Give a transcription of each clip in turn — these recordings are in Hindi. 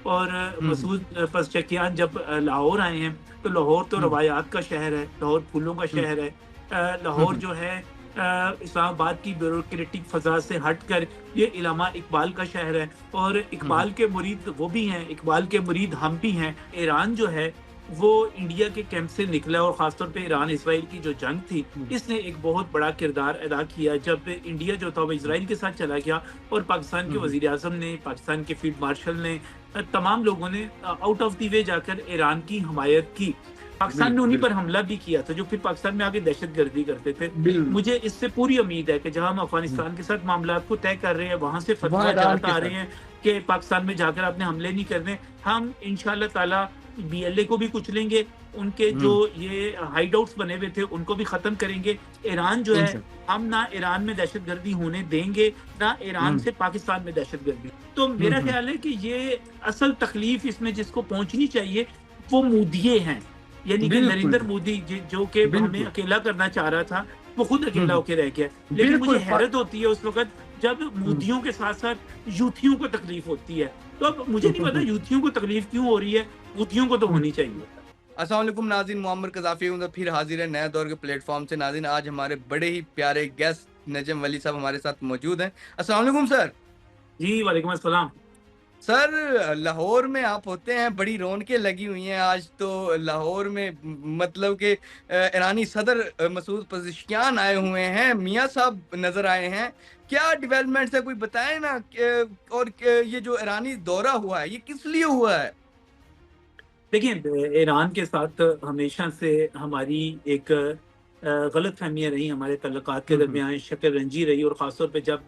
और मसूद पज़ेश्कियान जब लाहौर आए हैं, तो लाहौर तो हुँ, रवायात का शहर है, लाहौर फूलों का हुँ, शहर है। हुँ, लाहौर हुँ, जो है इस्लामाबाद की ब्यूरोक्रेटिक फ़ज़ा से हटकर ये इलामा इकबाल का शहर है और हुँ, हुँ, इकबाल के मुरीद वो भी हैं, इकबाल के मुरीद हम भी हैं। ईरान जो है, वो इंडिया के कैंप से निकला और ख़ासतौर पे ईरान-इज़राइल की जो जंग थी, हुँ, इसने एक बहुत बड़ा किरदार अदा किया। जब इंडिया जो था वो हुँ, इज़राइल के साथ चला गया और पाकिस्तान के हुँ, वज़ीर-ए-आज़म ने, पाकिस्तान के फ़ील्ड मार्शल ने तमाम लोगों ने आउट ऑफ द वे जाकर ईरान की हमायत की। पाकिस्तान ने बिल्कुल, उन्हीं पर बिल्कुल, हमला भी किया था, जो फिर पाकिस्तान में आके दहशतगर्दी करते थे। बिल मुझे इससे पूरी उम्मीद है कि जहाँ हम हुँ, अफ़गानिस्तान के साथ मामलात को तय कर रहे हैं, वहाँ से वहाँ फ़तवा ईरान जाता के आ साथ। रहे हैं कि पाकिस्तान में जाकर आपने हमले नहीं करने। हम इंशाअल्लाह ताला बीएलए को भी कुचलेंगे, उनके जो हुँ, ये हाइड आउट्स बने हुए थे, उनको भी ख़त्म करेंगे। ईरान जो है, इंशा हम ना ईरान में दहशतगर्दी होने देंगे, ना ईरान हुँ, से पाकिस्तान में दहशतगर्दी। तो हुँ, मेरा हुँ, ख़्याल है कि ये असल तकलीफ़ इसमें जिसको पहुँचनी चाहिए, वो मोदिये हैं। यानी कि बिल्कुल, नरेंद्र मोदी जो कि हमें बिल्कुल। अकेला करना चाह रहा था, वो खुद हुँ, अकेला हुँ, होके रह गया। लेकिन मुझे बिल्कुल हैरत होती है उस वक़्त जब हुँ, मोदियों के साथ-साथ यूथियों को तकलीफ़ होती है। तो अब मुझे नहीं पता यूथियों को तकलीफ़ क्यों हो रही है? मोदियों को तो हुँ। होनी चाहिए। अस्सलाम वालेकुम नाज़रीन, मुअम्मर कज़ाफ़ी हूँ, तो फिर हाज़िर है नए दौर के प्लेटफ़ॉर्म से नाज़रीन। आज हमारे बड़े ही प्यारे गेस्ट नजम वली साहब हमारे साथ मौजूद हैं। अस्सलाम वालेकुम सर। जी, वालेकुम अस्सलाम। सर, लाहौर में आप होते हैं, बड़ी रौनकें लगी हुई हैं आज तो लाहौर में मतलब कि ईरानी सदर मसूद पज़ेश्कियान आए हुए हैं, मियाँ साहब नज़र आए हैं। क्या डेवलपमेंट्स है कोई बताएँ ना और ये जो ईरानी दौरा हुआ है, ये किस लिए हुआ है? देखिए, ईरान के साथ हमेशा से हमारी एक गलतफ़हमियाँ रही, हमारे तल्लुकात के हुँ, हुँ। दरमियान शक्ल-रंजी रही और ख़ास तौर पे जब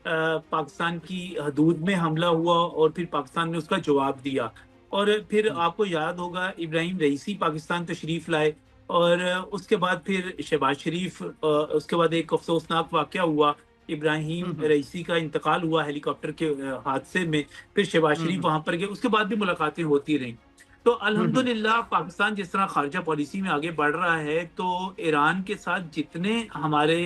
पाकिस्तान की हदूद में हमला हुआ और फिर पाकिस्तान ने उसका जवाब दिया। और फिर हुँ, आपको याद होगा इब्राहिम रईसी पाकिस्तान तशरीफ़ लाए और उसके बाद फिर शहबाज़ शरीफ़ उसके बाद एक अफ़सोसनाक वाक़या हुआ, हुँ, इब्राहिम हुँ, रईसी का इंतकाल हुआ हेलीकॉप्टर के हादसे में, फिर शहबाज़ हुँ, शरीफ़ हुँ, वहाँ पर गए, उसके बाद भी मुलाकातें होती रहीं। तो हुँ, हुँ, अल्हम्दुलिल्लाह पाकिस्तान जिस तरह ख़ारिजा पॉलिसी में आगे बढ़ रहा है, तो ईरान के साथ जितने हमारे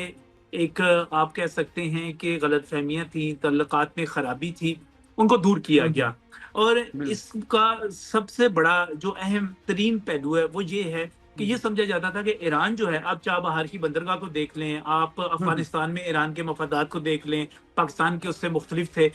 एक आप कह सकते हैं कि गलतफ़हमियाँ थी, तल्लुकात में ख़राबी थी, उनको दूर किया हुँ, हुँ, गया। और बिल इसका सबसे बड़ा जो अहम तरीन पहलू है, वो ये है कि हुँ, ये हुँ, समझा जाता था कि ईरान जो है, आप चाबहार की बंदरगाह को देख लें, आप हुँ, हुँ, अफ़गानिस्तान में ईरान के मफ़ादात को देख लें, पाकिस्तान के उससे मुख्तलिफ थे।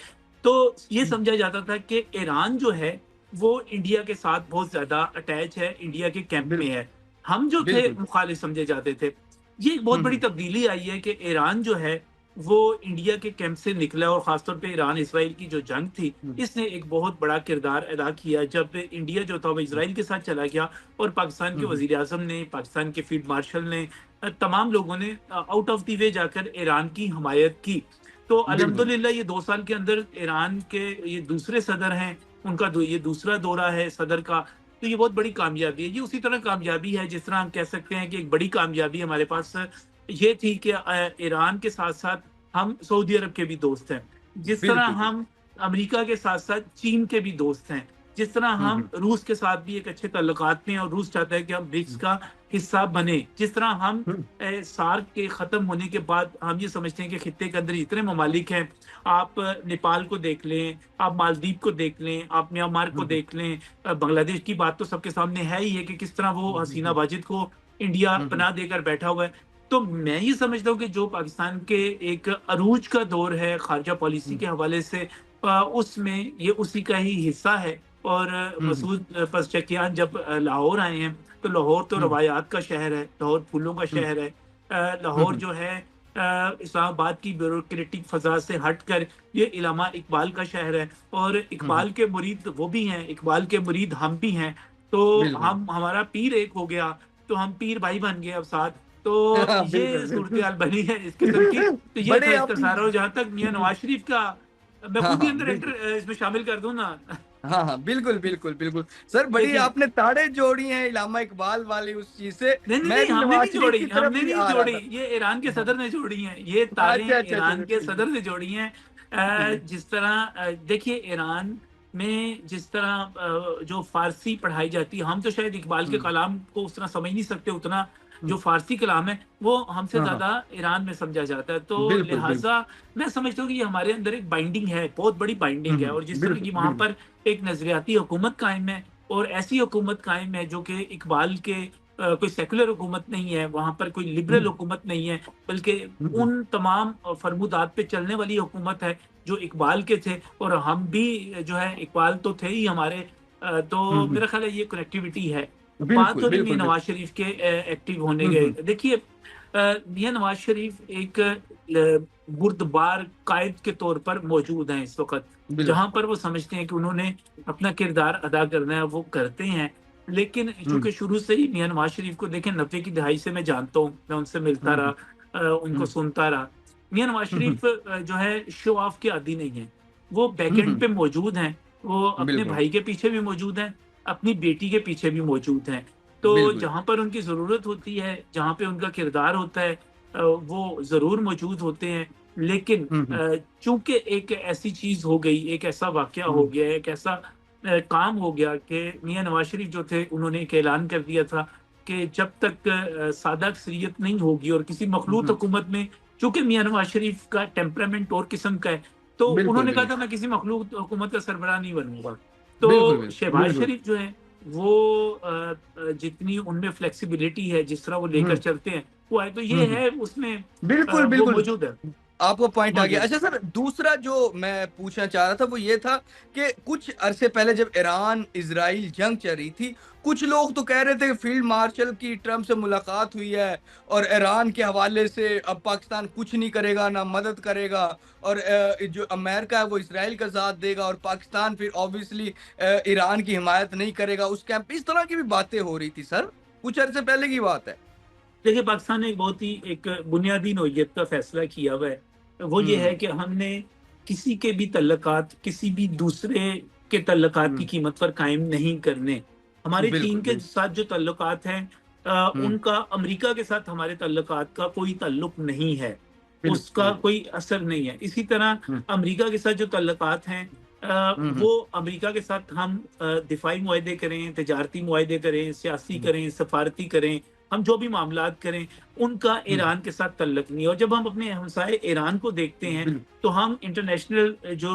तो ये हुँ, समझा जाता था कि ईरान जो है, वो इंडिया के साथ बहुत ज़्यादा अटैच है, इंडिया के कैंप में बिल्कुल, है। हम जो थे बिल्कुल। मुखालिफ समझे जाते थे। ये एक बहुत हुँ, बड़ी हुँ, तब्दीली आई है कि ईरान जो है, वो इंडिया के कैंप से निकला और ख़ास तौर पे ईरान-इज़राइल की जो जंग थी, हुँ, इसने एक बहुत बड़ा किरदार अदा किया। जब इंडिया जो था वो हुँ, इज़राइल के साथ चला गया और पाकिस्तान के हुँ, हुँ, वज़ीर-ए-आज़म ने, पाकिस्तान के फ़ील्ड मार्शल ने तमाम लोगों ने आउट ऑफ द वे जाकर ईरान की हमायत की। तो बिल्कुल। अल्हम्दुलिल्लाह ये 2 साल के अंदर ईरान के ये दूसरे सदर हैं, उनका ये दूसरा दौरा है सदर का, तो ये बहुत बड़ी कामयाबी है। ये उसी तरह कामयाबी है जिस तरह हम कह सकते हैं कि एक बड़ी कामयाबी हमारे पास ये थी कि ईरान के साथ-साथ हम सऊदी अरब के भी दोस्त हैं। जिस तरह बिल्कुल, बिल्कुल। हम अमेरिका के साथ-साथ चीन के भी दोस्त हैं। जिस तरह हुँ, हम हुँ, रूस के साथ भी एक अच्छे ताल्लुकात में हैं और रूस चाहता है कि हम ब्रिक्स हुँ, का हिस्सा बने। जिस तरह हम हुँ, सार्क के ख़त्म होने के बाद हम ये समझते हैं कि खित्ते के अंदर इतने ममालिक हैं, आप नेपाल को देख लें, आप मालदीव को देख लें, आप म्यांमार को हुँ, हुँ, देख लें, बांग्लादेश की बात तो सबके सामने है ही है कि किस तरह वो हुँ, हुँ, हसीना हुँ, वाजिद को इंडिया हुँ, हुँ, पनाह देकर बैठा हुआ है। तो मैं ये समझता हूँ कि जो पाकिस्तान के एक अरूज का दौर है ख़ारिजा पॉलिसी हुँ, के हवाले से, उसमें ये उसी का ही हिस्सा है। और हुँ, हुँ, मसूद पज़ेश्कियान जब लाहौर आए हैं, तो लाहौर तो हुँ, रवायात का शहर है, लाहौर फूलों का हुँ, शहर है। हुँ, लाहौर हुँ, जो है इस्लामाबाद की ब्यूरोक्रेटिक फ़ज़ा से हटकर ये इलामा इकबाल का शहर है और हुँ, हुँ, इकबाल के मुरीद वो भी हैं, इकबाल के मुरीद हम भी हैं। तो बिल्कुल। हम हमारा पीर एक हो गया, तो हम पीर भाई बन गए अब साथ। तो हाँ, बिल्कुल, ये बिल्कुल। सूरत-ए-हाल बनी है इस किस्म की। तो ये था बड़े आपने इख्तिसार। और जहाँ तक मियाँ नवाज़ शरीफ का, मैं हाँ, खुद ही हाँ, अंदर बिल्कुल। इसमें शामिल कर दूँ ना। हाँ, हाँ, बिल्कुल, बिल्कुल, बिल्कुल। सर, बड़ी देखिए, आपने ताड़ें जोड़ी हैं इलामा इकबाल वाली उस चीज़ से। नहीं, नहीं, मैं नहीं, भी हमने नवाज़ नहीं शरीफ की जोड़ी, तरफ हमने ही नहीं आ रहा जोड़ी, था। ये ईरान के हाँ, सदर ने जोड़ी हैं, ये अच्छा, तारें अच्छा, अच्छा, ईरान अच्छा, के ठीक है। सदर ने जोड़ी हैं। हुँ, जिस तरह देखिए ईरान में जिस तरह जो फ़ारसी पढ़ाई जाती है, हम तो शायद इकबाल के हुँ, कलाम को उस तरह समझ नहीं सकते उतना, हुँ। जो फ़ारसी कलाम है, वो हमसे हाँ, हाँ। ज़्यादा ईरान में समझा जाता है। तो बिल्कुल, बिल्कुल। लिहाज़ा मैं समझता हूँ कि ये हमारे अंदर एक बाइंडिंग है, बहुत बड़ी हुँ, बाइंडिंग है, हुँ। और जिस तरह बिल्कुल, की वहाँ बिल्कुल। पर एक नज़रियाती हुकूमत कायम है, और ऐसी हुकूमत कायम है जो कि इकबाल के कोई सेकुलर हुकूमत नहीं है, वहाँ पर कोई हुँ, लिबरल हुकूमत नहीं है, बल्कि हुँ, हुँ। उन तमाम फरमूदात पे चलने वाली हुकूमत है जो इकबाल के थे, और हम भी जो है इकबाल तो थे ही हमारे। हुँ, तो हुँ। मेरा ख्याल है ये कनेक्टिविटी है। बात बिल्कुल, हो रही मियाँ बिल्कुल, बिल्कुल। नवाज़ शरीफ के एक्टिव होने हुँ, गए। हुँ। देखिए मियाँ नवाज़ शरीफ एक ल बुर्दबार कायद के तौर पर मौजूद हैं इस वक़्त। बिल्कुल। जहाँ पर वो समझते हैं कि उन्होंने अपना किरदार अदा करना है, वो करते हैं। लेकिन हुँ, चूँकि शुरू से ही मियाँ नवाज़ शरीफ को देखें, 90 की दहाई से मैं जानता हूँ, मैं उनसे मिलता हुँ, हुँ, रहा, उनको हुँ, सुनता रहा। मियाँ नवाज़ हुँ, हुँ, शरीफ जो है शो ऑफ के आदी नहीं हैं। वो हुँ, बैकएंड हुँ। पे मौजूद हैं, वो अपने बिल्कुल, भाई के पीछे भी मौजूद हैं, अपनी बेटी के पीछे भी मौजूद हैं। तो बिल्कुल। जहाँ पर उनकी ज़रूरत होती है, जहाँ पे उनका किरदार होता है, वो ज़रूर मौजूद होते हैं। लेकिन हुँ, हुँ, चूँकि एक ऐसी चीज़ हो गई, एक ऐसा वाक़या हो हुँ, गया, एक ऐसा काम हो गया कि मियाँ नवाज़ शरीफ जो थे, उन्होंने एक ऐलान कर दिया था कि जब तक सादा अक्सरियत नहीं होगी और किसी हुँ, मखलूत हुँ। हुकूमत में, चूँकि मियाँ नवाज़ शरीफ का टेम्परामेंट और किस्म का है, तो बिल्कुल, उन्होंने कहा बिल्कुल। था मैं किसी मखलूत हुकूमत का सरबराह नहीं बनूँगा। बिल्कुल, तो बिल्कुल, शहबाज़ बिल्कुल। शरीफ जो हैं, वो जितनी उनमें फ्लेक्सिबिलिटी है, जिस तरह वो लेकर हुँ, चलते हैं, वो है, तो हुँ, ये हुँ। है उसमें, बिल्कुल, वो बिल्कुल। मौजूद है, आपका पॉइंट आ गया। मौजूद अच्छा सर, दूसरा जो मैं पूछना चाह रहा था वो ये था कि कुछ अरसे पहले जब ईरान-इज़राइल जंग चल रही थी, कुछ लोग तो कह रहे थे कि फील्ड मार्शल की ट्रम्प से मुलाकात हुई है और ईरान के हवाले से अब पाकिस्तान कुछ नहीं करेगा, ना मदद करेगा और जो अमेरिका है वो इज़राइल का साथ देगा और पाकिस्तान फिर ऑब्वियसली ईरान की हिमायत नहीं करेगा उस कैंप इस तरह की भी बातें हो रही थी सर, कुछ अरसे पहले की बात है। देखिए, पाकिस्तान ने एक बहुत ही एक बुनियादी नोयत का फैसला किया हुआ है। वो ये है हुँ, कि हमने किसी के भी तल्लुकात, किसी भी दूसरे के तल्लुकात की हुँ। कीमत पर कायम नहीं करने। हमारे चीन बिल्कुल, के बिल्कुल। साथ जो तल्लुकात हैं, हुँ, उनका अमेरिका के साथ हमारे तल्लुकात का कोई ताल्लुक नहीं है। बिल्कुल, उसका बिल्कुल। कोई असर नहीं है। इसी तरह हुँ, अमेरिका के साथ जो तल्लुकात हैं, हुँ, हुँ। वो अमेरिका के साथ हम दिफ़ाई मुआहदे करें, तिजारती मुआहदे करें, सियासी हुँ, करें, सफ़ारती करें, हम जो भी मामलात करें, उनका हुँ, ईरान के साथ तल्लुक नहीं है। और जब हम अपने हमसाए ईरान को देखते हैं, बिल तो हम इंटरनेशनल जो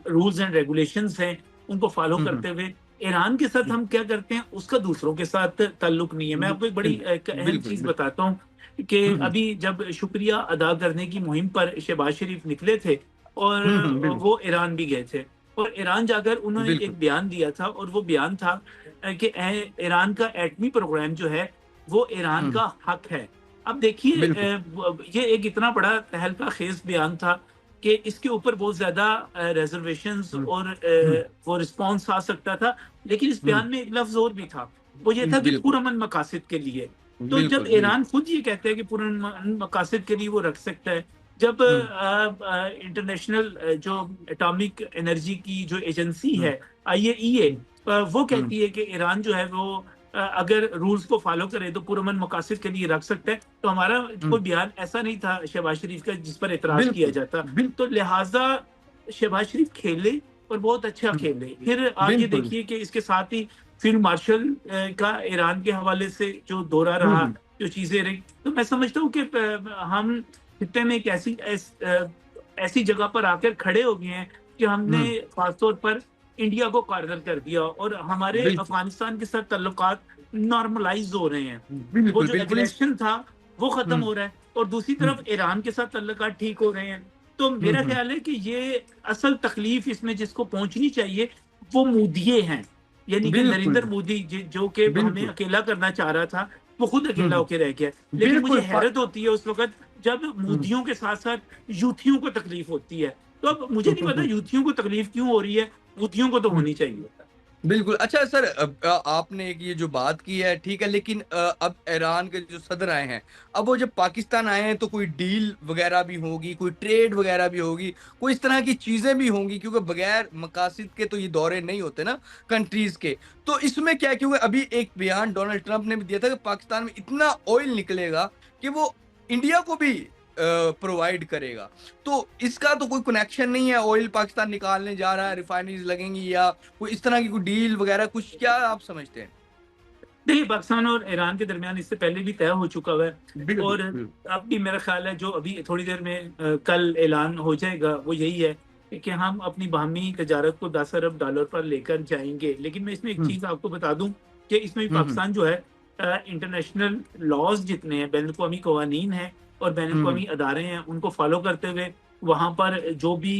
रूल्स एंड रेगुलेशंस हैं, उनको फ़ॉलो हुँ, हुँ, करते हुए ईरान के साथ हुँ, हम क्या करते हैं, उसका दूसरों के साथ तल्लुक नहीं है। मैं आपको एक बड़ी एक अहम बिल्कुल, चीज़ बताता हूँ कि हुँ, हुँ, अभी जब शुक्रिया अदा करने की मुहिम पर शहबाज शरीफ निकले थे, और हुँ, हुँ, बिल्कुल, वो ईरान भी गए थे, और ईरान जाकर उन्होंने बिल्कुल, एक बयान दिया था, और वो बयान था कि ईरान का एटमी प्रोग्राम जो है, वो ईरान हुँ, का हक है। अब देखिए, बिल्कुल, ये एक इतना बड़ा तहलका-खेज़ बयान था कि इसके ऊपर बहुत ज़्यादा रिज़र्वेशंस हुँ, और हुँ, वो रिस्पॉन्स आ सकता था। लेकिन इस हुँ, बयान में एक लफ्ज़ और भी था, वो ये था कि बिल्कुल, पुरअमन मकासद के लिए। तो जब बिल्कुल, बिल्कुल, ईरान खुद ये कहता है कि पुरअमन मकासद के लिए वो रख सकता है, जब हुँ, इंटरनेशनल जो एटॉमिक एनर्जी की जो एजेंसी हुँ, है, आईएईए, हुँ, वो हुँ, कहती है कि ईरान जो है वो अगर रूल्स को फ़ॉलो करे तो पुरअमन मकासद के लिए रख सकता है। तो हमारा हुँ, कोई बयान ऐसा नहीं था शहबाज शरीफ का जिस पर एतराज़ किया बिल्कुल, जाता। बिल तो लिहाज़ा शहबाज शरीफ खेले, और बहुत अच्छा हुँ, खेले। फिर आप ये बिल्कुल, देखिए कि इसके साथ ही फील्ड मार्शल का ईरान के हवाले से जो दौरा हुँ, रहा, हुँ, जो चीज़ें रहीं, तो मैं समझता हूँ कि हम खित्ते में एक ऐसी जगह पर आकर खड़े हो गए हैं कि हमने हुँ, ख़ास तौर पर इंडिया को कॉर्नर कर दिया, और हमारे बिल्कुल, अफ़गानिस्तान के साथ ताल्लुकात नॉर्मलाइज़ हो रहे हैं। वो बिल्कुल, जो बिल्कुल इस एग्रेशन था, वो ख़त्म हुँ, हो रहा है, और दूसरी हुँ, तरफ ईरान के साथ ताल्लुकात ठीक हो रहे हैं। तो हुँ, मेरा हुँ, ख़्याल है कि ये असल तकलीफ़ इसमें जिसको पहुँचनी चाहिए, वो मोदिये हैं। यानी कि बिल्कुल, नरेंद्र मोदी जो कि हमें बिल्कुल, अकेला करना चाह रहा था, वो खुद हुँ, अकेला हुँ, होके रह गया। लेकिन मुझे बिल्कुल हैरत होती है उस वक़्त जब हुँ, मोदियों के साथ-साथ यूथियों को तकलीफ़ होती है। तो अब मुझे हुँ, नहीं हुँ, पता हुँ, यूथियों को तकलीफ़ क्यों हो रही है, मोदियों को तो हुँ। होनी चाहिए। बिल्कुल, अच्छा सर आपने एक ये जो बात की है ठीक है लेकिन अब ईरान के जो सदर आए हैं, अब वो जब पाकिस्तान आए हैं तो कोई डील वग़ैरह भी होगी, कोई ट्रेड वग़ैरह भी होगी, कोई इस तरह की चीज़ें भी होंगी क्योंकि बगैर मकासद के तो ये दौरे नहीं होते ना कंट्रीज़ के। तो इसमें क्या है क्योंकि अभी एक बयान डोनाल्ड ट्रंप ने भी दिया था कि पाकिस्तान में इतना ऑयल निकलेगा कि वो इंडिया को भी प्रोवाइड करेगा। तो इसका तो कोई कनेक्शन नहीं है, ऑयल पाकिस्तान निकालने जा रहा है, रिफाइनरीज़ लगेंगी या कोई इस तरह की कोई डील वगैरह कुछ, क्या आप समझते हैं? देखिए, पाकिस्तान और ईरान के दरमियान इससे पहले भी तय हो चुका हुआ है बिल्कुल, और बिल्कुल। अब भी मेरा ख्याल है जो अभी थोड़ी देर में कल ऐलान हो जाएगा वो यही है कि हम अपनी बाहमी तजारत को 10 अरब डॉलर पर लेकर जाएँगे। लेकिन मैं इसमें एक हुँ, चीज़ आपको बता दूँ कि इसमें भी हुँ, हुँ, पाकिस्तान जो है इंटरनेशनल लॉज़ जितने हैं, बैन-अल-अक़वामी कवानीन हैं और हुँ, हुँ। बैन-अल-अक़वामी अदारे हैं, उनको फ़ॉलो करते हुए वहाँ पर जो भी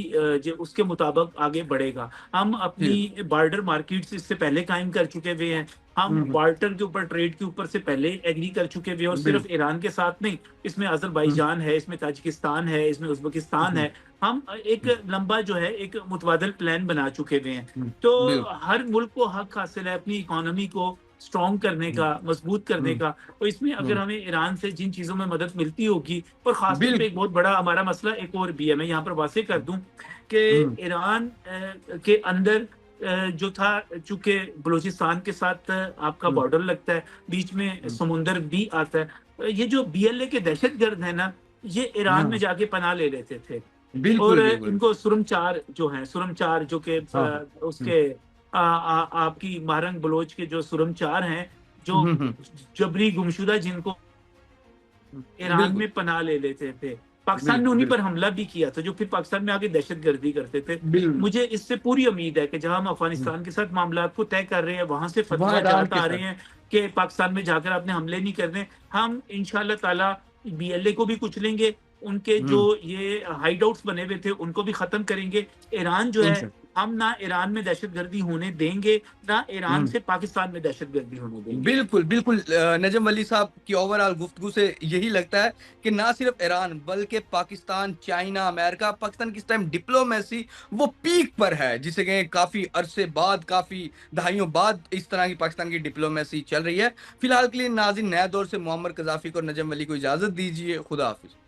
जो उसके मुताबिक आगे बढ़ेगा। हम जी। अपनी बॉर्डर मार्केट्स इससे पहले कायम कर चुके हुए हैं। हम हुँ, हुँ। बार्टर के ऊपर, ट्रेड के ऊपर से पहले एग्री कर चुके हुए हैं और सिर्फ बिल्कुल। ईरान के साथ नहीं, इसमें हुँ, अज़रबैजान है, इसमें ताजिकिस्तान है, इसमें उज़्बेकिस्तान हुँ, है। हम एक हुँ, लंबा जो है एक मुतबादिल प्लान बना चुके हुए हैं। हुँ। तो बिल्कुल। हर मुल्क को हक हासिल है अपनी इकोनॉमी को स्ट्रॉन्ग करने हुँ, का, मजबूत करने हुँ, का। तो इसमें अगर हुँ। हमें ईरान से जिन चीज़ों में मदद मिलती होगी और ख़ासतौर पे एक बिल्कुल। बहुत बड़ा हमारा मसला एक और भी है, मैं यहाँ पर वाज़ेह कर दूँ कि हुँ, ईरान के अंदर जो था चूँकि बलूचिस्तान के साथ आपका हुँ। बॉर्डर लगता है, बीच में हुँ। समुंदर भी आता है। ये जो बीएलए के दहशतगर्द हैं ना, ये ईरान में हाँ। जाके पनाह ले लेते थे और बिल्कुल, बिल्कुल। इनको सुरमचार जो हैं, सुरमचार जो कि हाँ, हाँ। हुँ। उसके आपकी महरंग बलोच के जो सुरमचार हैं, जो हुँ, हुँ। जबरी गुमशुदा जिनको ईरान बिल्कुल, में पनाह ले लेते थे। पाकिस्तान ने बिल्कुल, उन्हीं बिल्कुल। पर हमला भी किया था, जो फिर पाकिस्तान में आके दहशतगर्दी करते थे। बिल्कुल। मुझे इससे पूरी उम्मीद है कि जहाँ हम हुँ। अफ़गानिस्तान के साथ मामलात को तय कर रहे हैं, वहाँ से वहाँ फ़तवा ईरान जाता के आ साथ। रहे हैं कि पाकिस्तान में जाकर आपने हमले नहीं करने। हम इंशाअल्लाह ताला बीएलए को भी कुचलेंगे, उनके जो हुँ। ये हाइडआउट्स बने हुए थे, उनको भी ख़त्म करेंगे। ईरान जो है, इंशा हम ना ईरान में दहशतगर्दी होने देंगे, ना ईरान हुँ। से पाकिस्तान में दहशतगर्दी होने देंगे। बिल्कुल, बिल्कुल नजम वली साहब की ओवरऑल गुफ्तगू से यही लगता है कि ना सिर्फ ईरान बल्कि पाकिस्तान, चाइना, अमेरिका, पाकिस्तान की इस टाइम डिप्लोमेसी वो पीक पर है, जिसे कहें काफ़ी अरसे बाद, काफ़ी दहाइयों बाद इस तरह की पाकिस्तान की डिप्लोमेसी चल रही है। फिलहाल के लिए नाज़रीन, नए दौर से मुअम्मर कज़ाफ़ी को और नजम वली को इजाज़त दीजिए। खुदा हाफ़िज़।